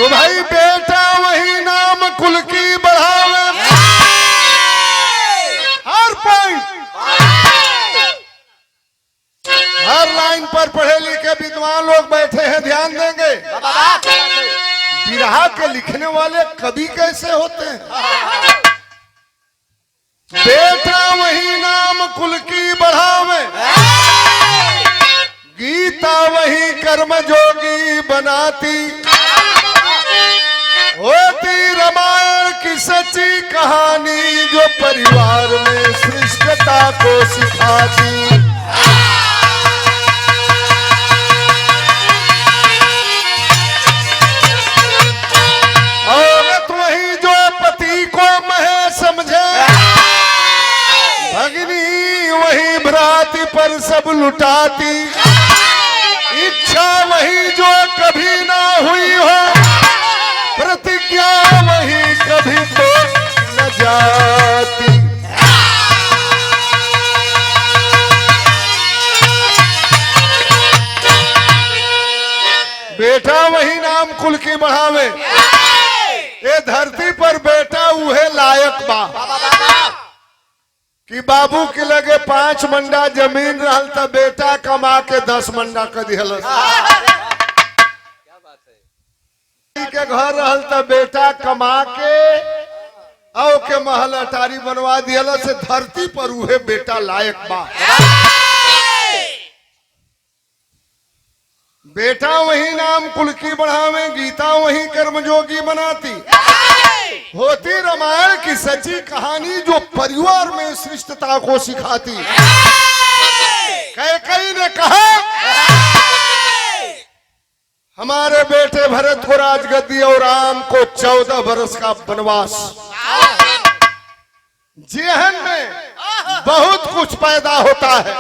तो भाई बेटा वही नाम कुल की बढ़ावे। हर पॉइंट हर लाइन पर पढ़े लिखे विद्वान लोग बैठे हैं, ध्यान देंगे। बिरहा के लिखने वाले कवि कैसे होते हैं? बेटा वही नाम कुल की बढ़ावे, गीता वही कर्म जोगी बनाती, होती रामायण की सच्ची कहानी जो परिवार में श्रेष्ठता को सिखाती। औरत वही जो पति को मह समझे, भगनी वही भ्राति पर सब लुटाती, इच्छा वही जो कभी ना हुई हो, प्रतिज्ञा वही कभी तो न जाती। बेटा वही नाम कुल की बढ़ावे। ये धरती पर बेटा उहे लायक बा कि बाबू के लगे 5 मंडा जमीन रहल त बेटा कमा के 10 मंडा कर दिहल। के घर रहल त बेटा कमा के औ के महल अटारी बनवा दियल से धरती पर उहे बेटा लायक बा। बेटा वही नाम कुल की बढ़ावे, गीता वही कर्मयोगी बनाती, होती रामायण की सच्ची कहानी जो परिवार में श्रेष्ठता को सिखाती। कैकेयी ने कहा हमारे बेटे भरत को राजगद्दी और राम को 14 बरस का वनवास। जेहन में बहुत कुछ पैदा होता है।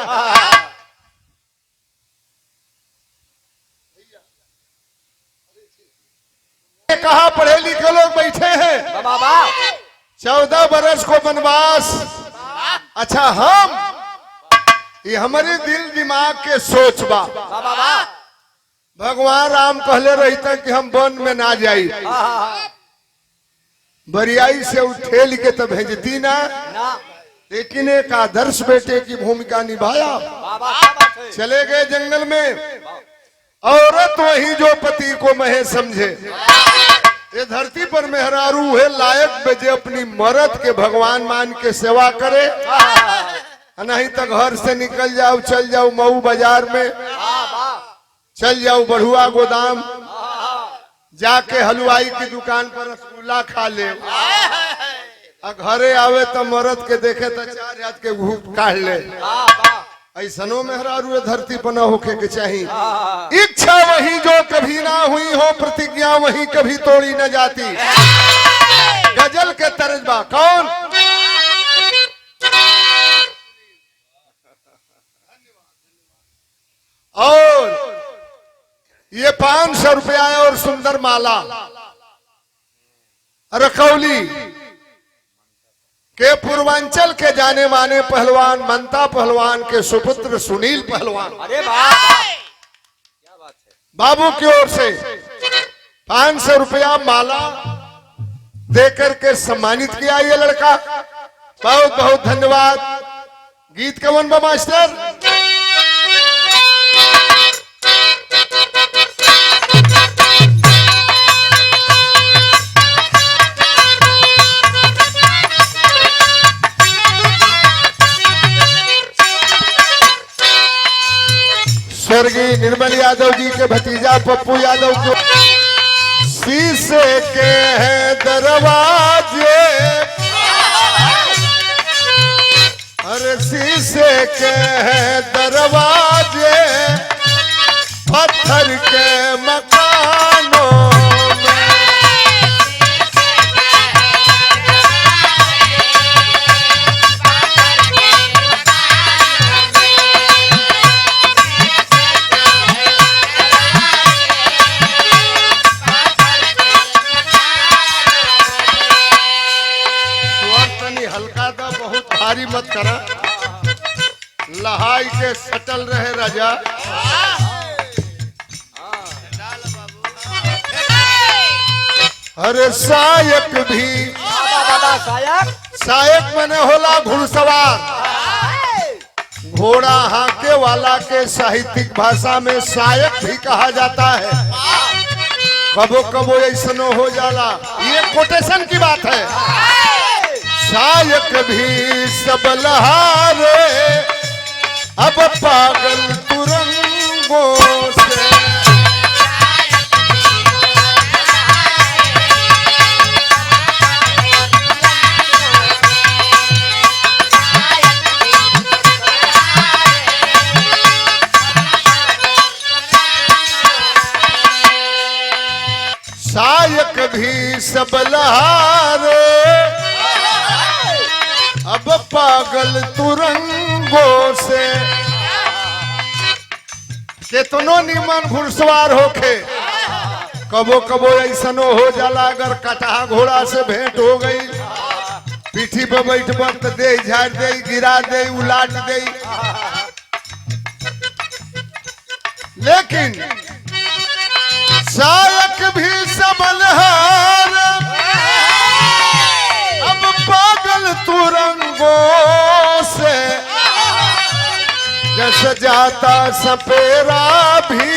कहा पढ़े लिखे लोग बैठे हैं, 14 बरस को वनवास। अच्छा हम ये हमारे दिल दिमाग के सोच बा। भगवान राम कहले रहते कि हम वन में ना जाई, बरियाई से उठेल के तो भेजती ना, लेकिन एक आदर्श बेटे की भूमिका निभाया। चले गए जंगल में। औरत वही जो पति को महे समझे। ये धरती पर मेहरारू है लायक बेजे अपनी मर्द के भगवान मान के सेवा करे, नहीं तो घर से निकल जाओ, चल जाओ मऊ बाजार में, चल जाओ बढ़ुआ गोदाम, जाके हलवाई की दुकान पर रसगुल्ला खा ले, घरे आवे तो मर्द के देखे तो 4 हाथ के घूट काट ले। ऐसनो मेहरारू धरती पर न होके के चाहिए। इच्छा वही जो कभी ना हुई हो, प्रतिज्ञा वही कभी तोड़ी न जाती। गजल के तर्जबा कौन? और ये 500 रुपया और सुंदर माला रखौली के पूर्वांचल के जाने माने पहलवान मनता पहलवान के सुपुत्र सुनील पहलवान। अरे क्या बात है। बाबू की ओर से 500 रुपया माला देकर के सम्मानित किया ये लड़का। बहुत बहुत धन्यवाद। गीत कवन बा मास्टर? स्वर्गीय निर्मल यादव जी के भतीजा पप्पू यादव को शीशे के हैं दरवाजे, अरे शीशे के हैं दरवाजे, पत्थर के मकानों भारी मत करा, लहाई के सटल रहे राजा। अरे सायक भी, सायक मने होला घुड़सवार, घोड़ा हाके वाला के साहित्यिक भाषा में सायक भी कहा जाता है। कबो कबो ऐसनो हो जाला, ये कोटेशन की बात है। सायक भी सबलहारे अब पागल तुरंगों से। सायक भी सबलहारे अब पागल तुरंगों से। केतनो निमन घुड़सवार होखे, कबो कबो ऐसनो हो जाला अगर कटहा घोड़ा से भेंट हो गई, पीठी पे बैठ वक्त दे झाड़ दे, गिरा दे, उलाट दे। लेकिन सायक भी सबलहार अब पागल तुरंगों से। जस जाता सपेरा भी,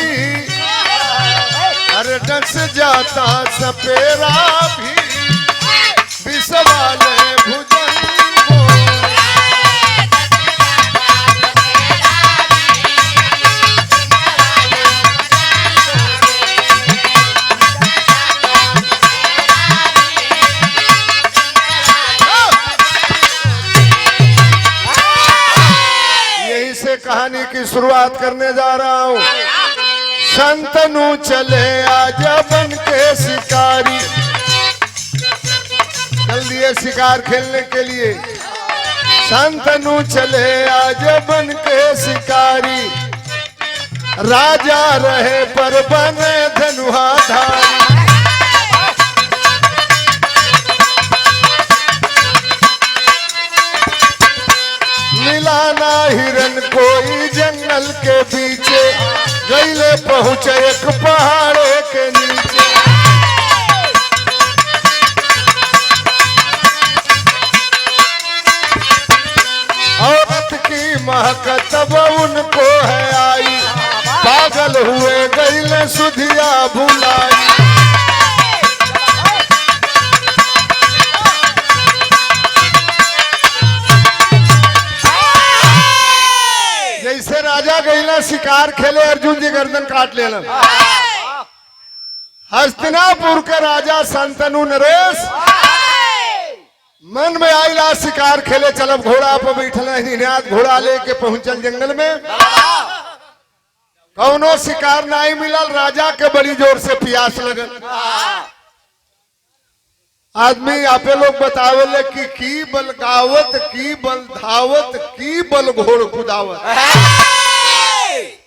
अरे जस जाता सपेरा भी विषवाले भुजंगों। कहानी की शुरुआत करने जा रहा हूँ। शंतनु चले आज बन के शिकारी, चल दिए शिकार खेलने के लिए। शंतनु चले आज बन के शिकारी, राजा रहे पर बने धनुहाधारी। मिलाना हिरन कोई जंगल के पीछे, गईले पहुंचे एक पहाड़े के नीचे। औरत की महक तब उनको है आई, पागल हुए गईले सुधिया भुलाई। जैसे राजा गईला शिकार खेले, अर्जुन जी गर्दन काट लेना। हस्तिनापुर के राजा शंतनु नरेश मन में आईला शिकार खेले, चलब घोड़ा पर बैठल निनाद घोड़ा लेके पहुंचल जंगल में। कौनो शिकार नहीं मिलल, राजा के बड़ी जोर से प्यास लगल। आदमी आपे लोग बतावले कि की बल गावत, की बल धावत, की बल घोड़ कुदावत।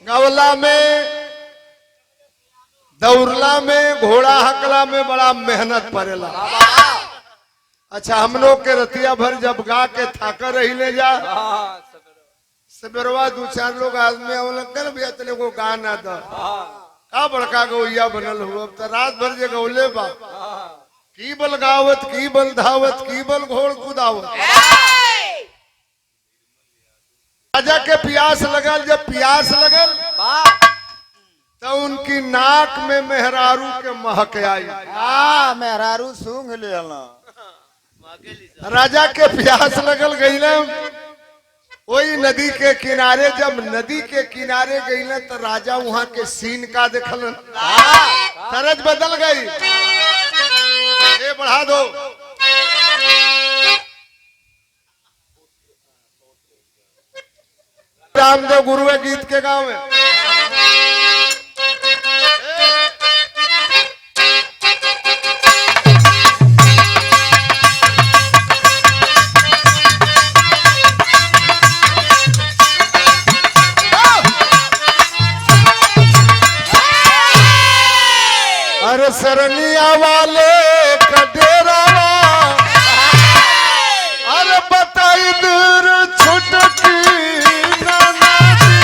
गवला में, दौड़ला में, घोड़ा हकला में बड़ा मेहनत पड़ेला। अच्छा, हम लोग के रतिया भर जब गा के थाका रही ले जा, सबेरवा दो चार लोग आदमी कर भैया तेरे को गाना दो, का बड़का गौया बनल हुआ। अब तो रात भर जे गौले बा, की बल गावत, की बल धावत, की बल घोड़ कुदावत। राजा के प्यास लगल, जब प्यास लगल तो उनकी नाक में मेहरारू के महक आई। मेहरारू सूंघ लेला। राजा के प्यास लगल, गईले वही नदी के किनारे। जब नदी के किनारे गईले तो राजा वहां के सीन का देखल, तरज बदल गई। ये बढ़ा दो। रामदेव गुरु है गीत के गांव में। अरे सरनिया वाले का डेरा, अरे बताई दूर छुटकी नाना जी।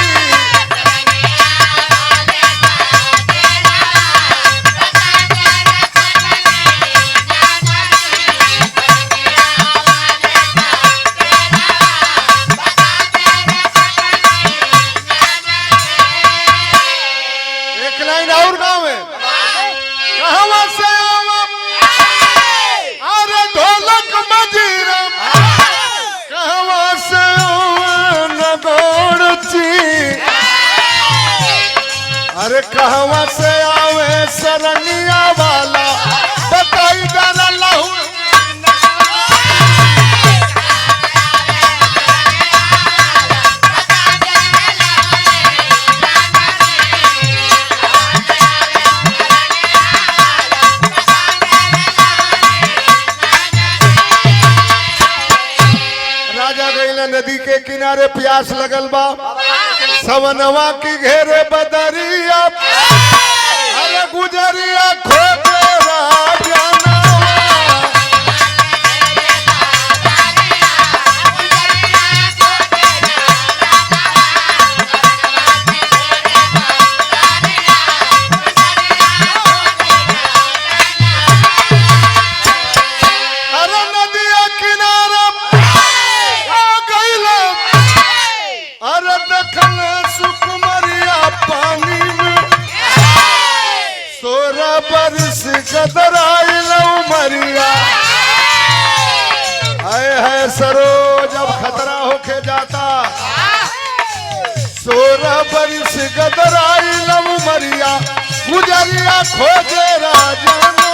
अरे कहवा से आवे सरनिया वाला बताई जाना लहू नदी के किनारे प्यास लगल बा सवनवा की घेरे बदरिया अरे गुजरिया खोजे राजनवा अरे नदिया किनारे अरे दखन सुकुमरिया पानी में 16 बरस गदराइल उमरिया है सरोज अब खतरा होके जाता 16 बरस गदराइल उमरिया गुजरिया खोजे राजनो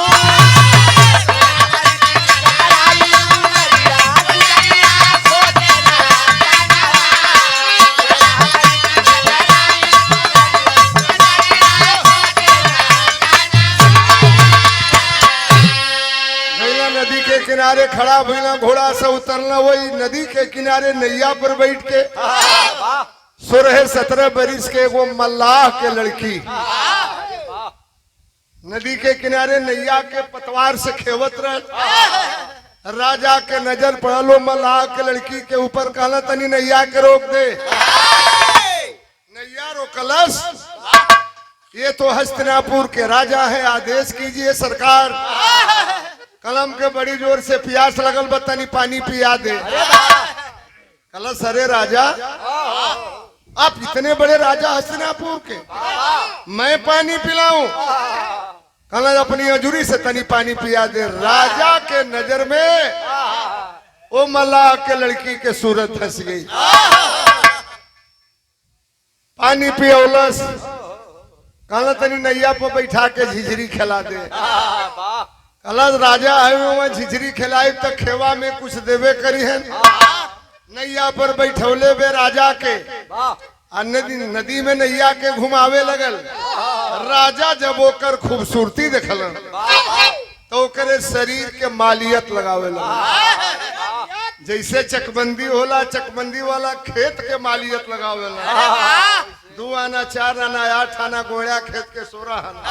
किनारे खड़ा भइला घोड़ा से उतरना वही नदी के किनारे नैया पर बैठ के 16-17 बरिस के वो मल्लाह के लड़की नदी के किनारे नैया के पतवार से खेवत रह राजा के नजर पड़लो मल्लाह के लड़की के ऊपर कहला तनी नैया के रोक दे नैया रोकलस ये तो हस्तिनापुर के राजा है आदेश कीजिए सरकार कलम के बड़ी जोर से प्यास लगल बतनी पानी पिया दे कलश अरे राजा आप इतने बड़े राजा हस्तिनापुर के मैं पानी पिलाऊं कलश अपनी अजूरी से तनी पानी पिया दे राजा के नजर में वो मल्लाह के लड़की के सूरत हंस गई पानी पियोलस कलश तनी नैया पर बैठा के झिझरी खिला दे कलश राजा है वहाँ झिझरी खिलाई तो खेवा में कुछ देवे करी है नैया पर बैठौले बे राजा के नदी में नैया के घुमावे लगल राजा जब ओकर खूबसूरती देखल तो ओकरे शरीर के मालियत लगावे लगल जैसे चकबंदी होला चकबंदी वाला खेत के मालियत लगावे लगल 2 आना 4 आना 8 आना गोड़ा खेत के 16 आना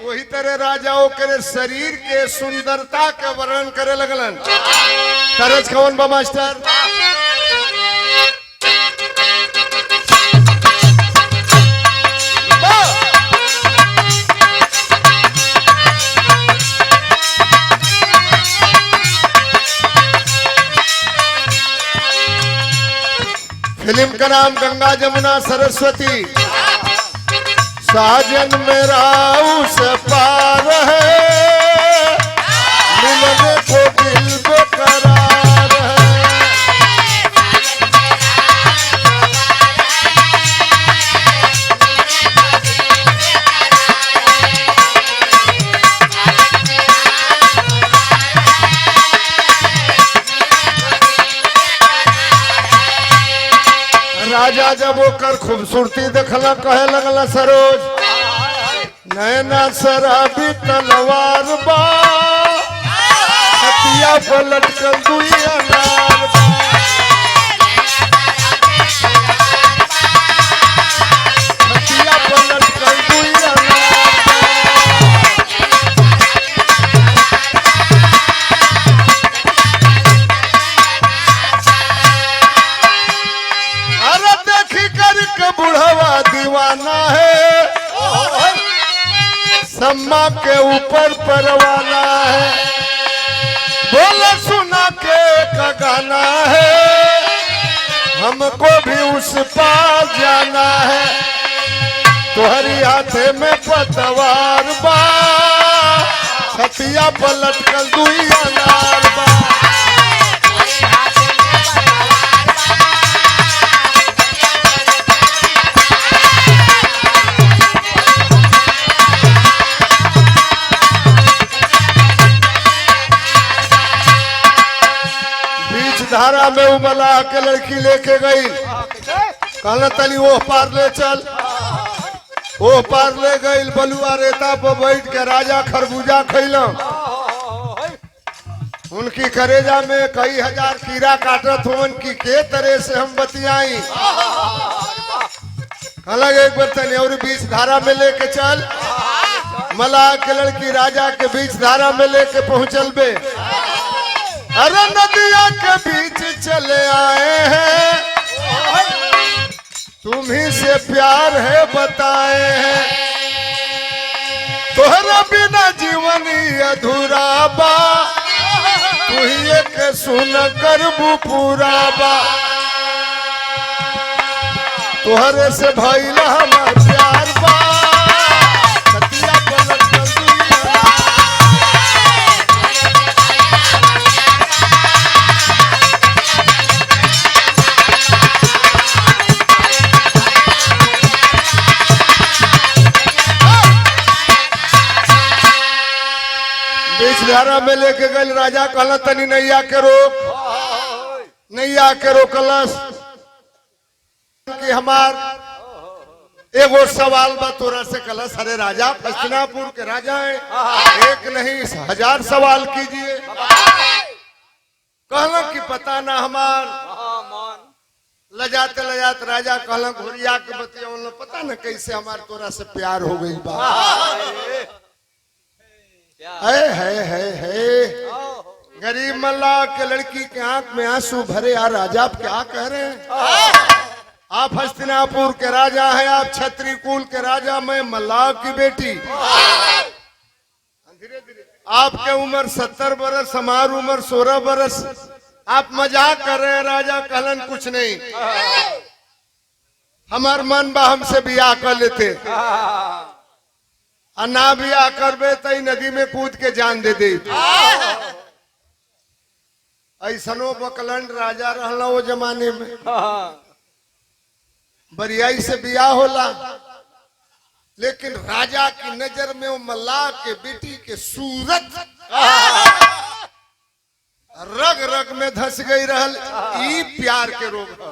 वही तरह राजाओं के शरीर के सुंदरता के वर्णन करे लगलन तरज कौन बा मास्टर फिल्म का नाम गंगा जमुना सरस्वती साजन मेरा उस पार है मिलने को दिल बेकरार है राजा जब ओकर खूबसूरती देखला कहे लगला सरोज नैना शराबी तलवार बा हथिया पलट कर दुई अनार बा हथिया पलट कर दुई अनार अरे देखी कर के बुढ़वा दीवाना है सम्मा के ऊपर परवाना है बोले सुना के का गाना है हमको भी उस पार जाना है तुम्हारी हाथे में पतवार बा छतिया पलट कर दुई अनार बा धारा में वो मलाह के लड़की लेके गई, कहना तनी वो पार ले चल। वो पार ले गई, बलुआ रेता पर बैठ के राजा खरबूजा खैलम। उनकी करेजा में कई हजार कीड़ा काटत हुवन की के तरह से हम बतियाई। अलग एक बार तनी और बीच धारा में लेके चल। मलाह के लड़की राजा के बीच धारा में लेके पहुंचल बे। अरे नदिया के बीच चले आए हैं, तुम्ही से प्यार है बताए हैं, तोहरा बिना जीवन अधूरा बा, तू ही एक सुन करबू पूरा बा, तोहरे से भइल हमार प्यार बा, कतिया पलट कर दुनिया। बीच धारा में लेके गए राजा, कहला तनी नैया के रोक। नैया के रोकलस कि हमार एगो सवाल बा तोरा से। कलश अरे राजा हस्तिनापुर के राजा है, एक नहीं 1000 सवाल कीजिए। कहला कि पता ना हमार। लजाते लजाते राजा कहला घोरिया के बतिया, पता ना कैसे हमार तोरा से प्यार हो गई बा। है गरीब मल्लाह के लड़की के आंख में आंसू भरे। यार राजा आप क्या कह रहे हैं? आप हस्तिनापुर के राजा हैं, आप क्षत्रिय कुल के राजा, मैं मल्लाह की बेटी। आपके उम्र 70 बरस, हमारी उम्र 16 बरस। आप मजाक कर रहे हैं। राजा कहलन कुछ नहीं, हमार मन बा हमसे बियाह कर लेते, और ना बियाह करबे तो नदी में कूद के जान दे दे। ऐसनो बकलंड राजा रहला वो जमाने में। बरियाई से बियाह होला, लेकिन राजा की नजर में वो मल्लाह के बेटी के सूरत रग रग में धस गई रहल। ई प्यार के रोग है।